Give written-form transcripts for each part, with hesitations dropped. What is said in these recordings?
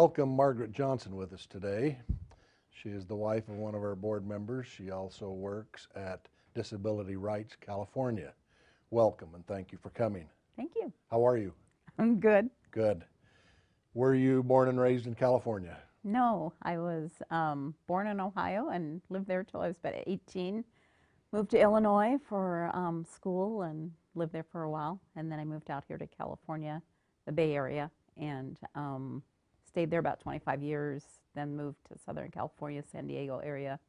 welcome Margaret Johnson with us today. She is the wife of one of our board members. She also works at Disability Rights California. Welcome and thank you for coming. Thank you. How are you? I'm good. Good. Were you born and raised in California? No, I was born in Ohio and lived there till I was about 18. Moved to Illinois for school and lived there for a while. And then I moved out here to California, the Bay Area, and stayed there about 25 years. Then moved to Southern California, San Diego area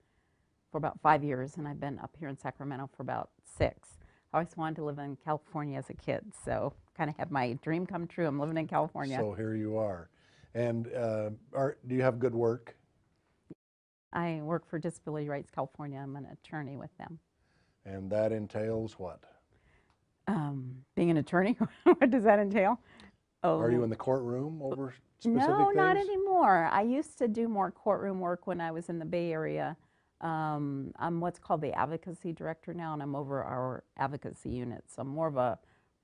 for about 5 years. And I've been up here in Sacramento for about 6. I always wanted to live in California as a kid, so kind of had my dream come true. I'm living in California. So here you are. And do you have good work? I work for Disability Rights California. I'm an attorney with them. And that entails what? Being an attorney, what does that entail? Oh, Are you in the courtroom over specific no, things? not anymore. I used to do more courtroom work when I was in the Bay Area. I'm what's called the Advocacy Director now, and I'm over our Advocacy unit. So I'm more of a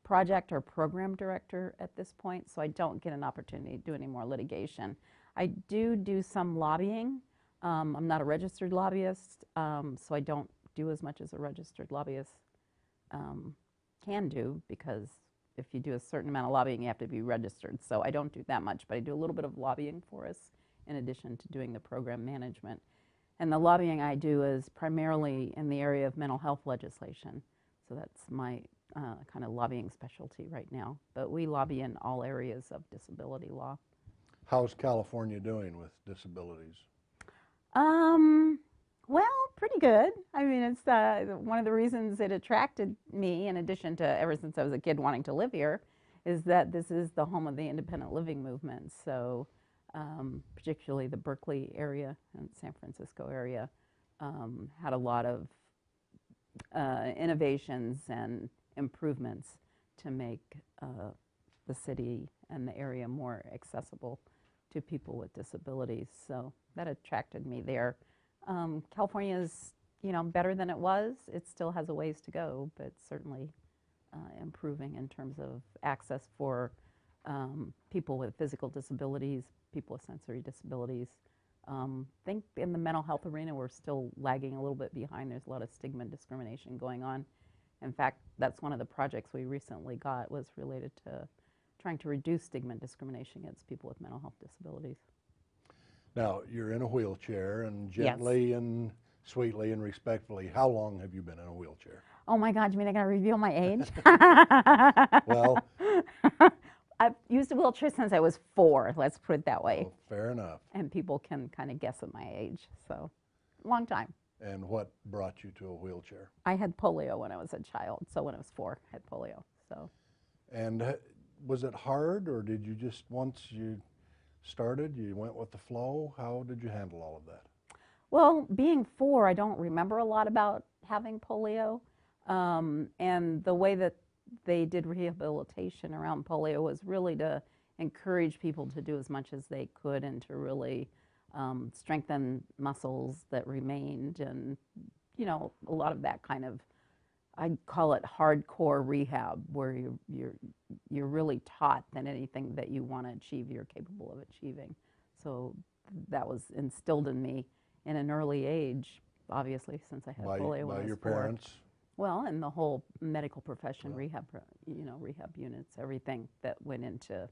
project or program director at this point, so I don't get an opportunity to do any more litigation. I do some lobbying. I'm not a registered lobbyist, so I don't do as much as a registered lobbyist can do, because if you do a certain amount of lobbying, you have to be registered. So I don't do that much, but I do a little bit of lobbying for us in addition to doing the program management. And the lobbying I do is primarily in the area of mental health legislation. So that's my kind of lobbying specialty right now. But we lobby in all areas of disability law. How's California doing with disabilities? Well, pretty good. I mean, it's one of the reasons it attracted me, in addition to ever since I was a kid wanting to live here, is that this is the home of the independent living movement. So particularly the Berkeley area and San Francisco area had a lot of innovations and improvements to make the city and the area more accessible to people with disabilities. So that attracted me there. California is, better than it was. It still has a ways to go, but certainly improving in terms of access for people with physical disabilities, people with sensory disabilities. I think in the mental health arena, we're still lagging a little bit behind. There's a lot of stigma and discrimination going on. In fact, that's one of the projects we recently got, was related to trying to reduce stigma and discrimination against people with mental health disabilities. Now, you're in a wheelchair, and gently and sweetly and respectfully, how long have you been in a wheelchair? Oh my God, you mean I gotta reveal my age? Well, I've used a wheelchair since I was 4, let's put it that way. well, fair enough. And people can kind of guess at my age, so long time. And what brought you to a wheelchair? I had polio when I was a child, so when I was 4, I had polio. So. And was it hard, or did you just, once you started, you went with the flow? How did you handle all of that? Well, being 4, I don't remember a lot about having polio. And the way that they did rehabilitation around polio was really to encourage people to do as much as they could and to really strengthen muscles that remained, and a lot of that kind of, I call it hardcore rehab, where you're really taught that anything that you want to achieve, you're capable of achieving. So that was instilled in me in an early age, obviously, since I had polio when I was 4. By your parents? Well, and the whole medical profession, rehab, rehab units, everything that went into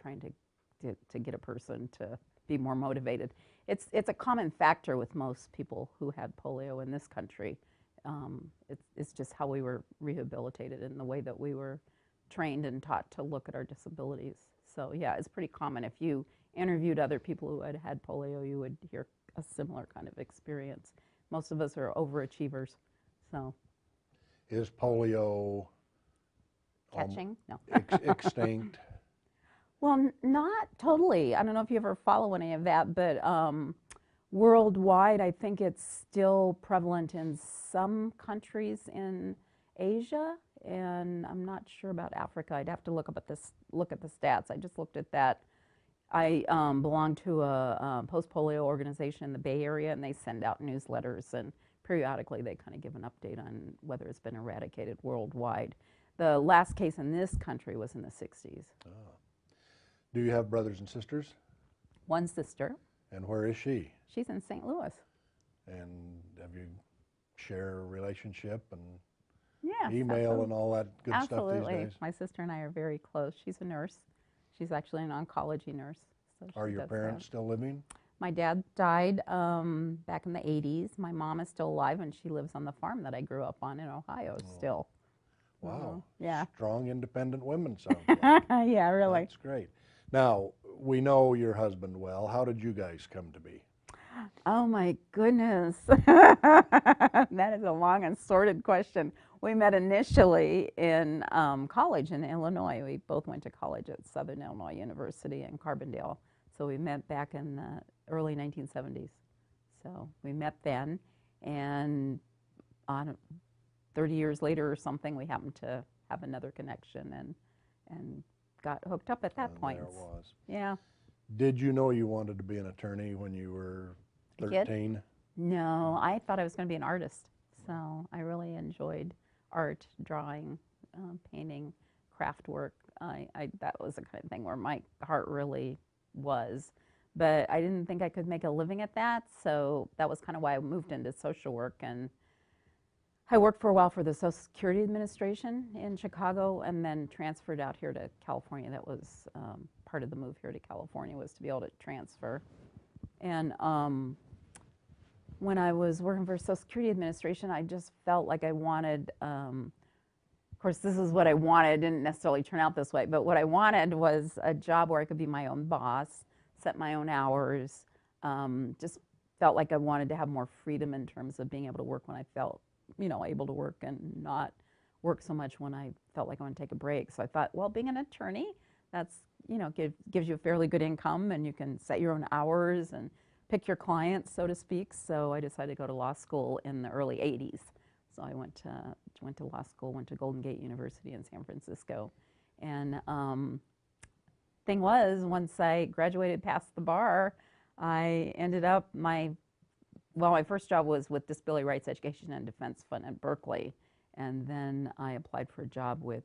trying to get a person to be more motivated. It's a common factor with most people who had polio in this country. It's just how we were rehabilitated and the way that we were trained and taught to look at our disabilities. So yeah, it's pretty common. If you interviewed other people who had had polio, you would hear a similar kind of experience. Most of us are overachievers, so. Is polio catching? No. Extinct? Well, not totally. I don't know if you ever follow any of that, but worldwide, I think it's still prevalent in some countries in Asia, and I'm not sure about Africa. I'd have to look at the stats. I just looked at that. I belong to a post-polio organization in the Bay Area, and they send out newsletters, and periodically they kind of give an update on whether it's been eradicated worldwide. The last case in this country was in the 60s. Oh. Do you have brothers and sisters? One sister. And where is she? She's in St. Louis. And have you share a relationship and Yeah, email absolutely. and all that good stuff Absolutely. these days? My sister and I are very close. She's a nurse. She's actually an oncology nurse. So Are she your does parents that. still living? My dad died back in the 80s. My mom is still alive, and she lives on the farm that I grew up on in Ohio still. Wow. Yeah. Strong, independent women, sounds like. Yeah, really. That's great. Now, we know your husband well. How did you guys come to be? Oh my goodness. That is a long and sordid question. We met initially in college in Illinois. We both went to college at Southern Illinois University in Carbondale. So we met back in the early 1970s. So we met then, and 30 years later or something, we happened to have another connection and got hooked up at that And point. there it was. Yeah. Did you know you wanted to be an attorney when you were A kid? 13? No, I thought I was going to be an artist. So I really enjoyed art, drawing, painting, craft work. That was the kind of thing where my heart really was. But I didn't think I could make a living at that. So that was kind of why I moved into social work. And I worked for a while for the Social Security Administration in Chicago and then transferred out here to California. That was part of the move here to California, was to be able to transfer. And when I was working for Social Security Administration, I just felt like I wanted, of course, this is what I wanted. It didn't necessarily turn out this way, but what I wanted was a job where I could be my own boss, set my own hours, just felt like I wanted to have more freedom in terms of being able to work when I felt, able to work and not work so much when I felt like I want to take a break. So I thought, well, being an attorney, that's, gives you a fairly good income, and you can set your own hours and pick your clients, so to speak. So I decided to go to law school in the early 80s. So I went to law school, went to Golden Gate University in San Francisco. And thing was, once I graduated past the bar, I ended up, my first job was with Disability Rights Education and Defense Fund at Berkeley. And then I applied for a job with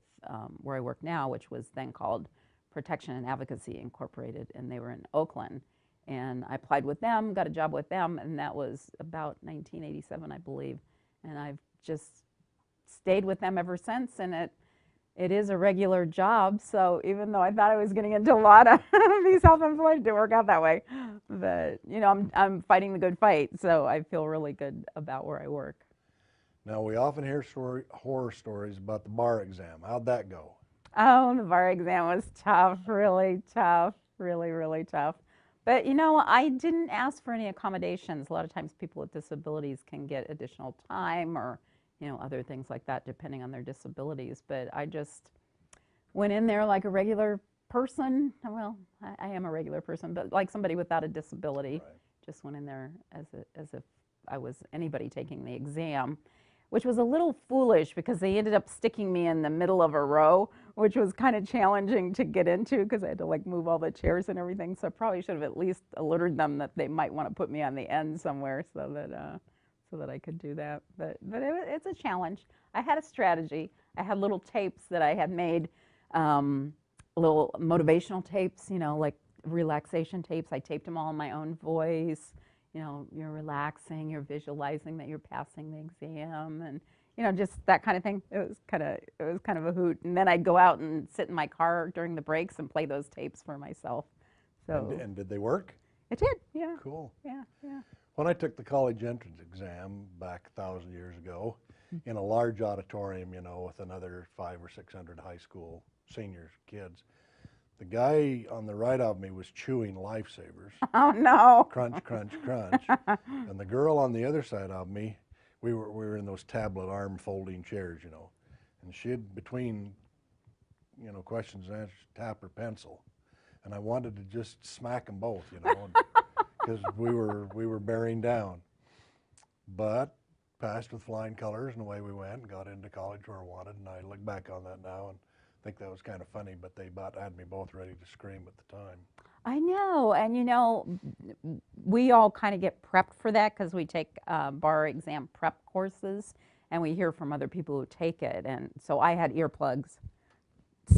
where I work now, which was then called Protection and Advocacy Incorporated, and they were in Oakland. And I applied with them, got a job with them, and that was about 1987, I believe. And I've just stayed with them ever since, and it is a regular job. So even though I thought I was getting into law to be self-employed, it didn't work out that way. But I'm fighting the good fight, so I feel really good about where I work. Now, we often hear horror stories about the bar exam. How'd that go? Oh, the bar exam was tough, really tough, really, really tough. But I didn't ask for any accommodations. A lot of times people with disabilities can get additional time or, other things like that depending on their disabilities. But I just went in there like a regular person. Well, I am a regular person, but like somebody without a disability. Right. Just went in there as if I was anybody taking the exam, which was a little foolish because they ended up sticking me in the middle of a row, which was kind of challenging to get into because I had to move all the chairs and everything. So I probably should have at least alerted them that they might want to put me on the end somewhere so that I could do that. But it's a challenge. I had a strategy. I had little tapes that I had made, little motivational tapes, like relaxation tapes. I taped them all in my own voice. You're relaxing, you're visualizing that you're passing the exam, and just that kind of thing. It was kind of a hoot. And then I'd go out and sit in my car during the breaks and play those tapes for myself. So And did they work? it did, yeah. Cool. Yeah. When I took the college entrance exam back 1,000 years ago, in a large auditorium, with another 500 or 600 high school seniors, kids, the guy on the right of me was chewing lifesavers. Oh no! Crunch, crunch, crunch. And the girl on the other side of me, we were in those tablet arm folding chairs, and she'd, between, questions and answers, tap her pencil. And I wanted to just smack them both, because we were bearing down. But passed with flying colors, and away we went and got into college where I wanted. And I look back on that now and think that was kind of funny, but they about had me both ready to scream at the time. I know, and we all kind of get prepped for that because we take bar exam prep courses, and we hear from other people who take it. And so I had earplugs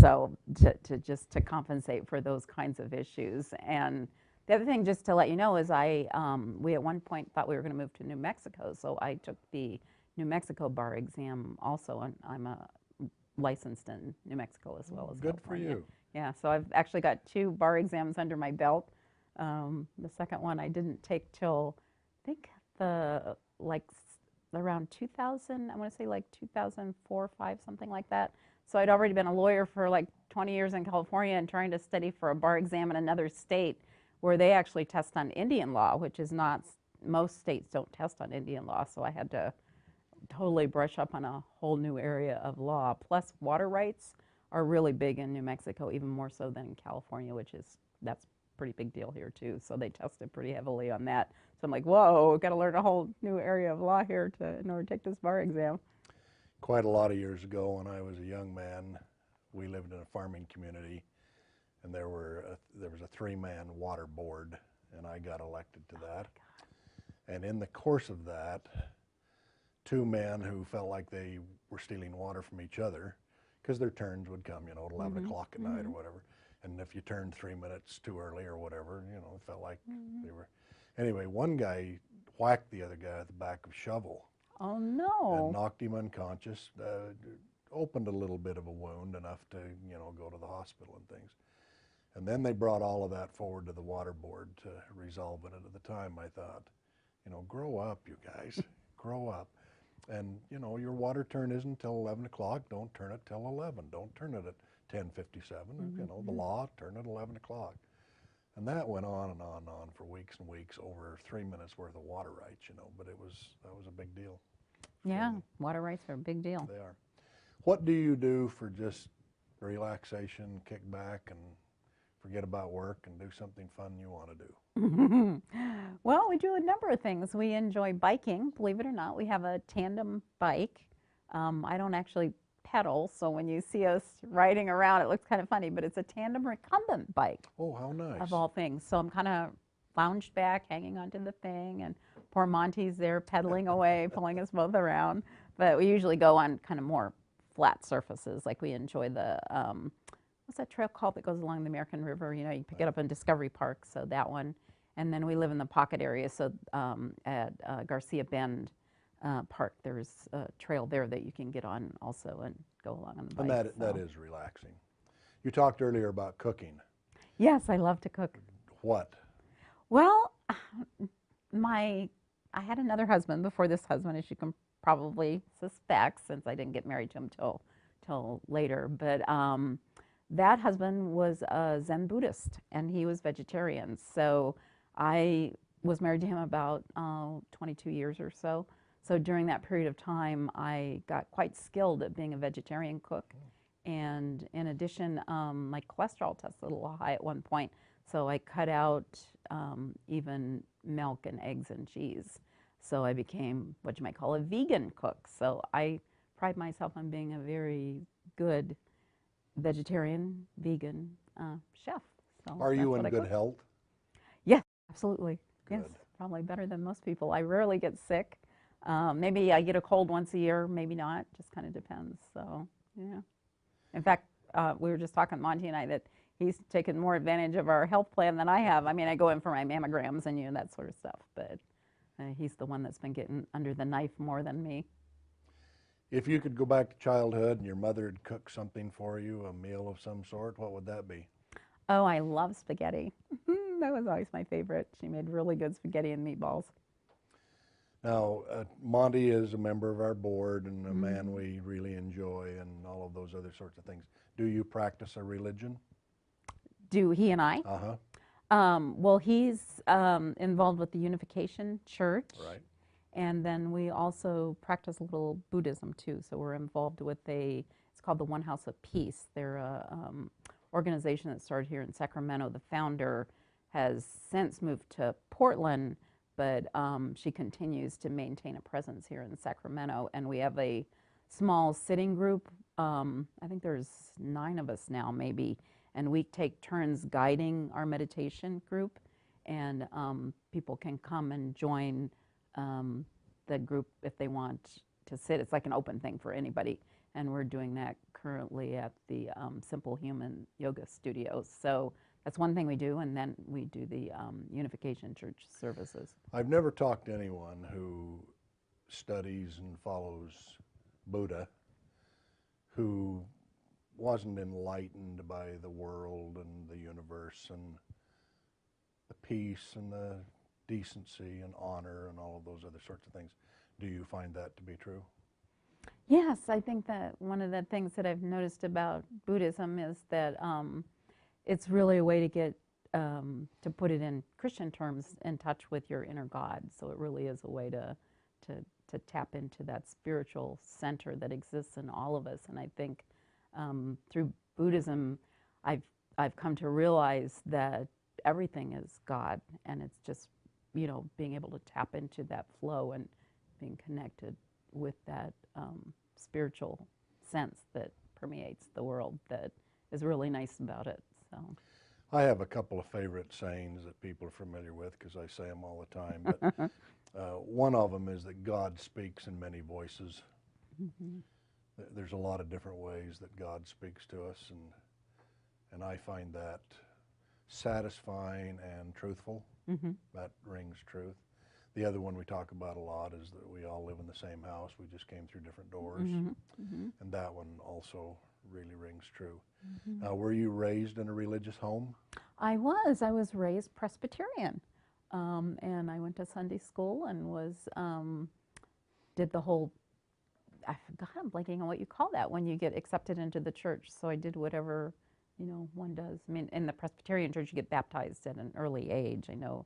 So to compensate for those kinds of issues. And the other thing, just to let you know, is we at one point thought we were going to move to New Mexico, so I took the New Mexico bar exam also, and I'm licensed in New Mexico as well as Good for California. you. Yeah, so I've actually got 2 bar exams under my belt. The second one I didn't take till, I think, around 2000, I want to say like 2004, 5, something like that. So I'd already been a lawyer for like 20 years in California and trying to study for a bar exam in another state where they actually test on Indian law, which is not, most states don't test on Indian law. So I had to totally brush up on a whole new area of law. Plus, water rights are really big in New Mexico, even more so than in California, that's a pretty big deal here too. So they tested pretty heavily on that. So I'm like, whoa, got to learn a whole new area of law here in order to take this bar exam. Quite a lot of years ago, when I was a young man, we lived in a farming community, and there was a 3-man water board, and I got elected to that. And in the course of that, 2 men who felt like they were stealing water from each other, because their turns would come, at 11 o'clock at night or whatever. And if you turned 3 minutes too early or whatever, it felt like they were. Anyway, one guy whacked the other guy at the back of a shovel. Oh no. And knocked him unconscious, opened a little bit of a wound, enough to, go to the hospital and things. And then they brought all of that forward to the water board to resolve it. And at the time I thought, grow up, you guys, grow up. And, your water turn isn't till 11 o'clock. Don't turn it till 11. Don't turn it at 10:57. The law, turn it at 11 o'clock. And that went on and on and on for weeks and weeks over 3 minutes worth of water rights, but that was a big deal. Yeah, water rights are a big deal. They are. What do you do for just relaxation, kick back, and forget about work and do something fun you want to do? Well, we do a number of things. We enjoy biking, believe it or not. We have a tandem bike. I don't actually pedal, so when you see us riding around, it looks kind of funny, but it's a tandem recumbent bike. Oh, how nice. Of all things. So I'm kind of lounged back, hanging onto the thing, and poor Monty's there pedaling away, pulling us both around. But we usually go on kind of more flat surfaces, like we enjoy the, what's that trail called that goes along the American River? You pick it up in Discovery Park, so that one. And then we live in the pocket area, so at Garcia Bend Park, there's a trail there that you can get on also and go along on the bike. And that is relaxing. You talked earlier about cooking. Yes, I love to cook. What? Well, I had another husband before this husband, as you can probably suspect, since I didn't get married to him till later. But that husband was a Zen Buddhist, and he was vegetarian. So I was married to him about 22 years or so. So during that period of time, I got quite skilled at being a vegetarian cook. And in addition, my cholesterol tested a little high at one point. So I cut out even milk and eggs and cheese. So I became what you might call a vegan cook. So I pride myself on being a very good vegetarian, vegan chef. So Are you in good health? Yes, absolutely. Good. Yes, probably better than most people. I rarely get sick. Maybe I get a cold once a year, maybe not. Just kind of depends. So, yeah. In fact, we were just talking, Monty and I, that he's taken more advantage of our health plan than I have. I mean, I go in for my mammograms and that sort of stuff, but he's the one that's been getting under the knife more than me. If you could go back to childhood and your mother had cooked something for you, a meal of some sort, what would that be? Oh, I love spaghetti. That was always my favorite. She made really good spaghetti and meatballs. Now, Monty is a member of our board and a man we really enjoy and all of those other sorts of things. Do you practice a religion? Do he and I? Uh-huh. Well, he's involved with the Unification Church. Right. And then we also practice a little Buddhism too. So we're involved with it's called the One House of Peace. They're an organization that started here in Sacramento. The founder has since moved to Portland, but she continues to maintain a presence here in Sacramento. And we have a small sitting group. I think there's 9 of us now, maybe. And we take turns guiding our meditation group. And people can come and join the group if they want to sit. It's like an open thing for anybody. and we're doing that currently at the Simple Human Yoga Studios. So that's one thing we do, and then we do the Unification Church services. I've never talked to anyone who studies and follows Buddha who wasn't enlightened by the world and the universe and the peace and the decency and honor and all of those other sorts of things. Do you find that to be true? Yes, I think that one of the things that I've noticed about Buddhism is that it's really a way to get, to put it in Christian terms, in touch with your inner God. So it really is a way to tap into that spiritual center that exists in all of us. And I think through Buddhism, I've come to realize that everything is God, and it's just, you know, being able to tap into that flow and being connected with that spiritual sense that permeates the world that is really nice about it. So I have a couple of favorite sayings that people are familiar with because I say them all the time. But one of them is that God speaks in many voices. Mm-hmm. There's a lot of different ways that God speaks to us, and I find that satisfying and truthful. Mm-hmm. That rings truth. The other one we talk about a lot is that we all live in the same house. We just came through different doors. Mm-hmm. Mm-hmm. And that one also really rings true. Mm-hmm. Were you raised in a religious home? I was raised Presbyterian, and I went to Sunday school and did the whole, I forgot, I'm blanking on what you call that when you get accepted into the church. So I did whatever, you know, one does. I mean, in the Presbyterian church, you get baptized at an early age. I know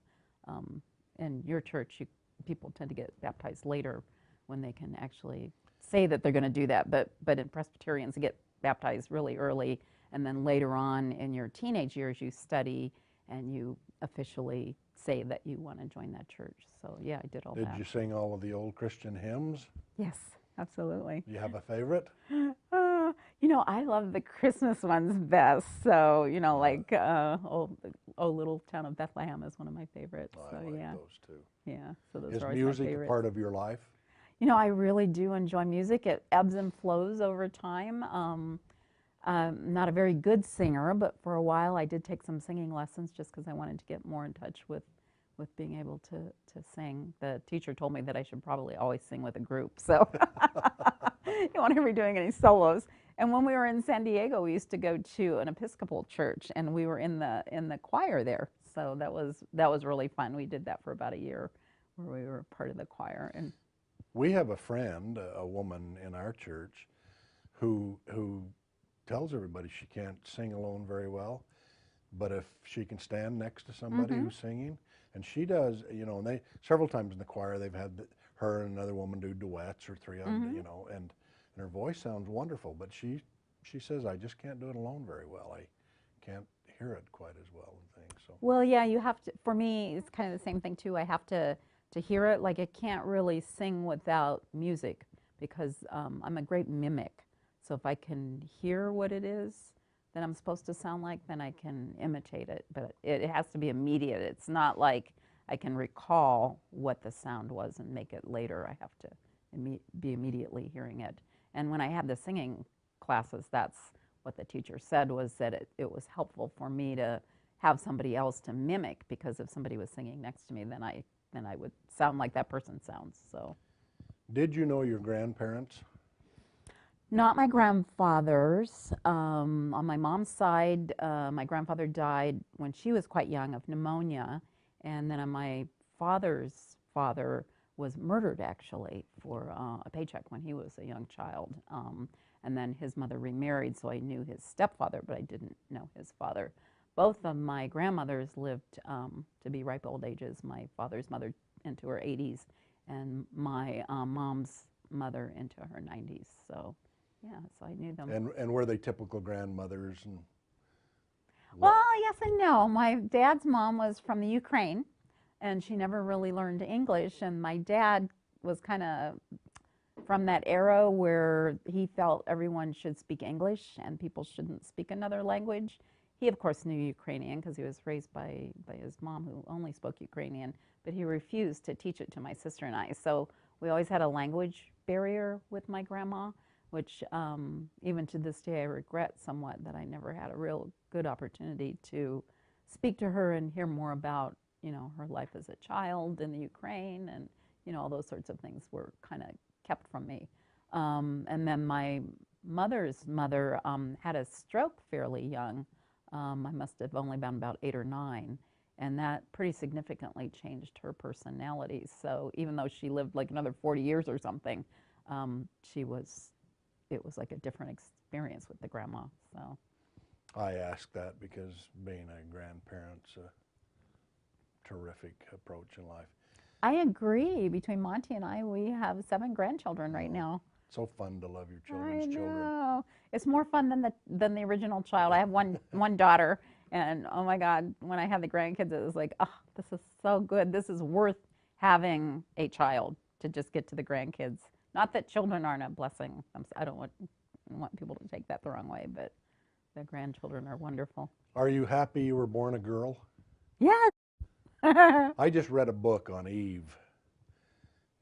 in your church, people tend to get baptized later when they can actually say that they're going to do that. But in Presbyterians, you get baptized really early, and then later on in your teenage years, you study and you officially say that you want to join that church. So yeah, I did all that. Did you sing all of the old Christian hymns? Yes, absolutely. Do you have a favorite? You know, I love the Christmas ones best. So, you know, like oh, Little Town of Bethlehem is one of my favorites. Oh, So I like yeah, those too. yeah. So those Is are always my music a favorites. part of your life? You know, I really do enjoy music. It ebbs and flows over time. I'm not a very good singer, but for a while I did take some singing lessons just because I wanted to get more in touch with being able to sing. The teacher told me that I should probably always sing with a group, so you don't want to be doing any solos. And when we were in San Diego, we used to go to an Episcopal church, and we were in the choir there. So that was really fun. We did that for about a year, where we were part of the choir. And We have a friend, a woman in our church, who tells everybody she can't sing alone very well, but if she can stand next to somebody Mm-hmm. who's singing, and she does, you know, and they several times in the choir they've had her and another woman do duets or three of them, Mm-hmm. you know, and her voice sounds wonderful, but she says, I just can't do it alone very well. I can't hear it quite as well and things. So well, yeah, you have to. For me, it's kind of the same thing too. I have to hear it. Like I can't really sing without music because I'm a great mimic. So if I can hear what it is that I'm supposed to sound like, then I can imitate it. But it has to be immediate. It's not like I can recall what the sound was and make it later. I have to be immediately hearing it. And when I had the singing classes, that's what the teacher said, was that it was helpful for me to have somebody else to mimic, because if somebody was singing next to me, then I would sound like that person sounds. So, did you know your grandparents? not my grandfathers. On my mom's side, my grandfather died when she was quite young of pneumonia, and then on my father's father was murdered actually for a paycheck when he was a young child. And then his mother remarried, so I knew his stepfather, but I didn't know his father. Both of my grandmothers lived to be ripe old ages. My father's mother into her 80s, and my mom's mother into her 90s. So, yeah, so I knew them. And were they typical grandmothers? And Well, yes and no. My dad's mom was from the Ukraine, and she never really learned English. And my dad was kind of from that era where he felt everyone should speak English and people shouldn't speak another language. He, of course, knew Ukrainian because he was raised by his mom, who only spoke Ukrainian, but he refused to teach it to my sister and I. So we always had a language barrier with my grandma, which even to this day I regret somewhat that I never had a real good opportunity to speak to her and hear more about, her life as a child in the Ukraine, and, all those sorts of things were kind of kept from me. And then my mother's mother had a stroke fairly young. I must have only been about 8 or 9. And that pretty significantly changed her personality. So even though she lived like another 40 years or something, it was like a different experience with the grandma. So I ask that because being a grandparent's a terrific approach in life. I agree. Between Monty and I, we have 7 grandchildren right now. So fun to love your I children's children. know. It's more fun than the original child. I have one daughter, and oh my God, when I had the grandkids, it was like, oh, this is so good. This is worth having a child to just get to the grandkids. Not that children aren't a blessing. I don't want people to take that the wrong way, but the grandchildren are wonderful. Are you happy you were born a girl? Yes. I just read a book on Eve,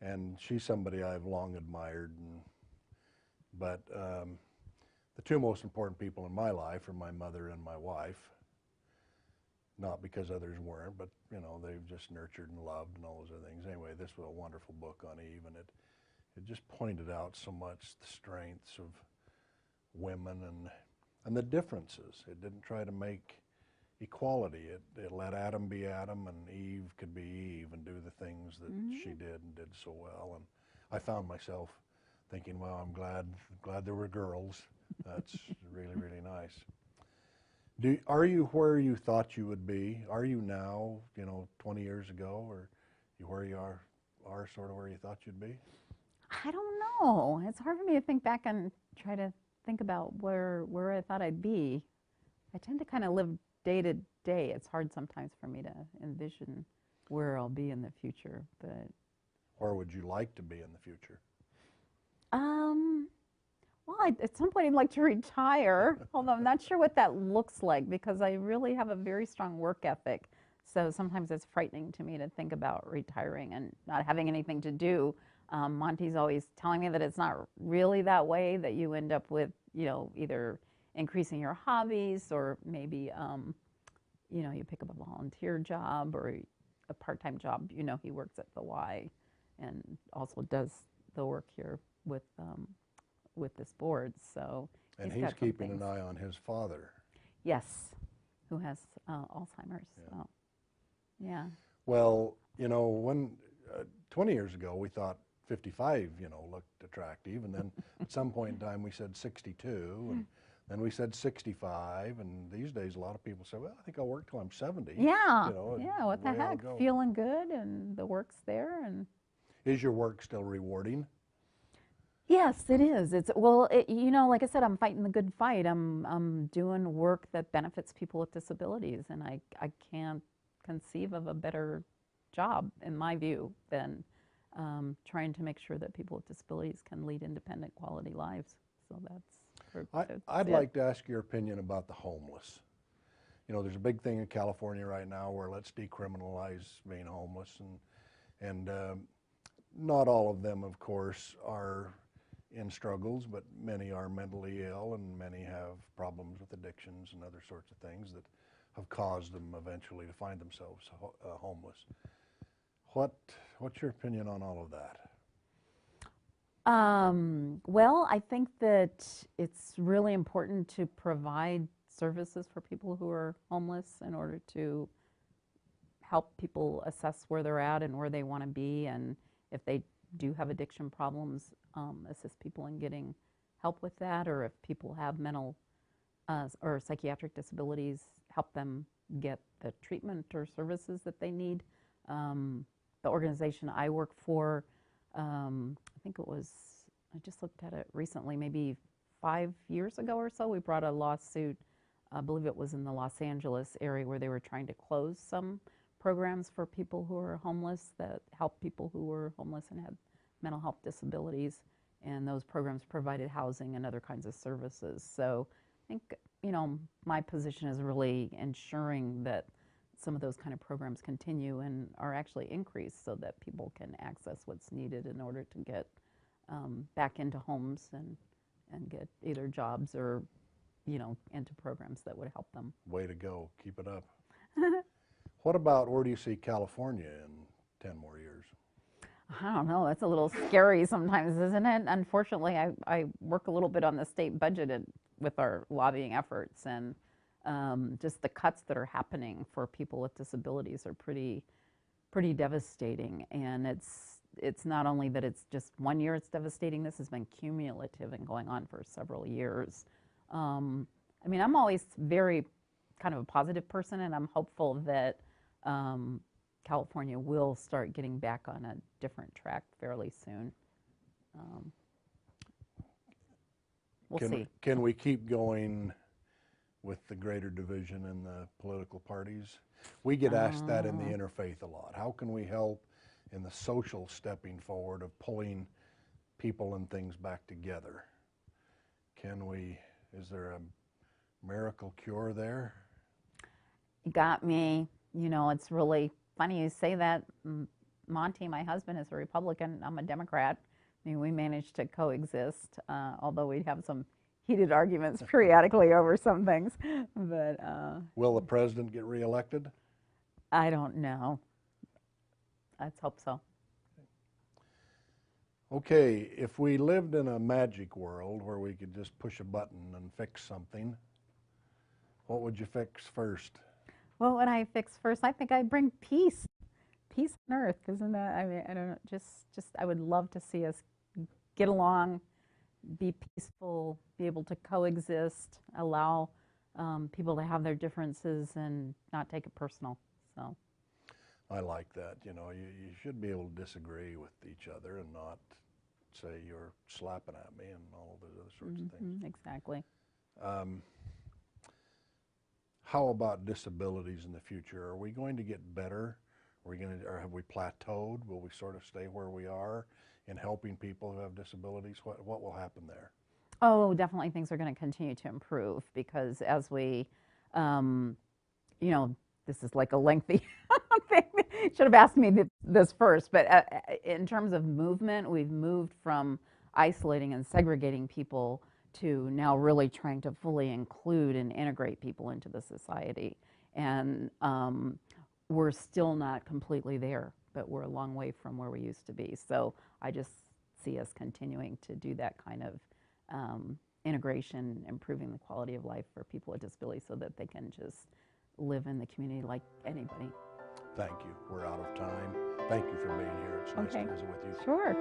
and she's somebody I've long admired. But the 2 most important people in my life are my mother and my wife. Not because others weren't, but they've just nurtured and loved and all those other things. Anyway, this was a wonderful book on Eve, and it just pointed out so much the strengths of women and the differences. It didn't try to make equality. It let Adam be Adam, and Eve could be Eve and do the things that she did and did so well. And I found myself thinking, well, I'm glad there were girls. That's really, really nice. Are you where you thought you would be? Are you now, 20 years ago, or you where you are sort of where you thought you'd be? I don't know. It's hard for me to think back and try to think about where I thought I'd be. I tend to kind of live day to day. It's hard sometimes for me to envision where I'll be in the future, but where would you like to be in the future? Well, at some point I'd like to retire, although I'm not sure what that looks like because I really have a very strong work ethic. So sometimes it's frightening to me to think about retiring and not having anything to do. Monty's always telling me that it's not really that way, that you end up with, either increasing your hobbies or maybe, you pick up a volunteer job or a part-time job. He works at the Y and also does the work here with this board. So and he's keeping an eye on his father. Yes, who has Alzheimer's. Yeah. So, yeah. Well, when 20 years ago we thought 55, looked attractive, and then at some point in time we said 62, and then we said 65, and these days a lot of people say, well, I think I'll work till I'm 70. Yeah, yeah, what the heck, feeling good, and the work's there. And is your work still rewarding? Yes, it is. Like I said, I'm fighting the good fight. I'm doing work that benefits people with disabilities, and I can't conceive of a better job, in my view, than trying to make sure that people with disabilities can lead independent, quality lives. So I'd like to ask your opinion about the homeless. There's a big thing in California right now where let's decriminalize being homeless, and not all of them, of course, are in struggles, but many are mentally ill, and many have problems with addictions and other sorts of things that have caused them eventually to find themselves homeless. What's your opinion on all of that? Well, I think that it's really important to provide services for people who are homeless in order to help people assess where they're at and where they want to be, and if they do have addiction problems, assist people in getting help with that, or if people have mental or psychiatric disabilities, help them get the treatment or services that they need. The organization I work for, I think it was, I just looked at it recently, maybe 5 years ago or so, we brought a lawsuit, I believe it was in the Los Angeles area, where they were trying to close some programs for people who are homeless that help people who were homeless and had mental health disabilities, and those programs provided housing and other kinds of services. So I think, my position is really ensuring that some of those kind of programs continue and are actually increased so that people can access what's needed in order to get back into homes and and get either jobs or, into programs that would help them. Way to go. Keep it up. What about, where do you see California in 10 more years? I don't know. That's a little scary sometimes, isn't it? Unfortunately, I work a little bit on the state budget with our lobbying efforts, and just the cuts that are happening for people with disabilities are pretty devastating. And it's not only that it's just 1 year it's devastating. This has been cumulative and going on for several years. I mean, I'm always very kind of a positive person, and I'm hopeful that California will start getting back on a different track fairly soon. We'll see. Can we keep going with the greater division in the political parties? We get asked that in the interfaith a lot. How can we help in the social stepping forward of pulling people and things back together? Is there a miracle cure there? You got me. It's really funny you say that. Monty, my husband, is a Republican. I'm a Democrat. I mean, we managed to coexist, although we'd have some heated arguments periodically over some things. But will the president get reelected? I don't know. Let's hope so. Okay, if we lived in a magic world where we could just push a button and fix something, what would you fix first? Well, what I fix first, I think I'd bring peace on earth. Isn't that, I mean, I don't know, just I would love to see us get along, be peaceful, be able to coexist, allow people to have their differences and not take it personal. So I like that. You should be able to disagree with each other and not say you're slapping at me and all those other sorts of things. Exactly. How about disabilities in the future? Are we going to get better? Or have we plateaued? Will we sort of stay where we are in helping people who have disabilities? What will happen there? Oh, definitely things are going to continue to improve, because as we, this is like a lengthy thing. Should have asked me this first, but in terms of movement, we've moved from isolating and segregating people to now really trying to fully include and integrate people into the society. And we're still not completely there, but we're a long way from where we used to be. So I just see us continuing to do that kind of integration, improving the quality of life for people with disabilities so that they can just live in the community like anybody. Thank you. We're out of time. Thank you for being here. It's nice to visit with you. Sure.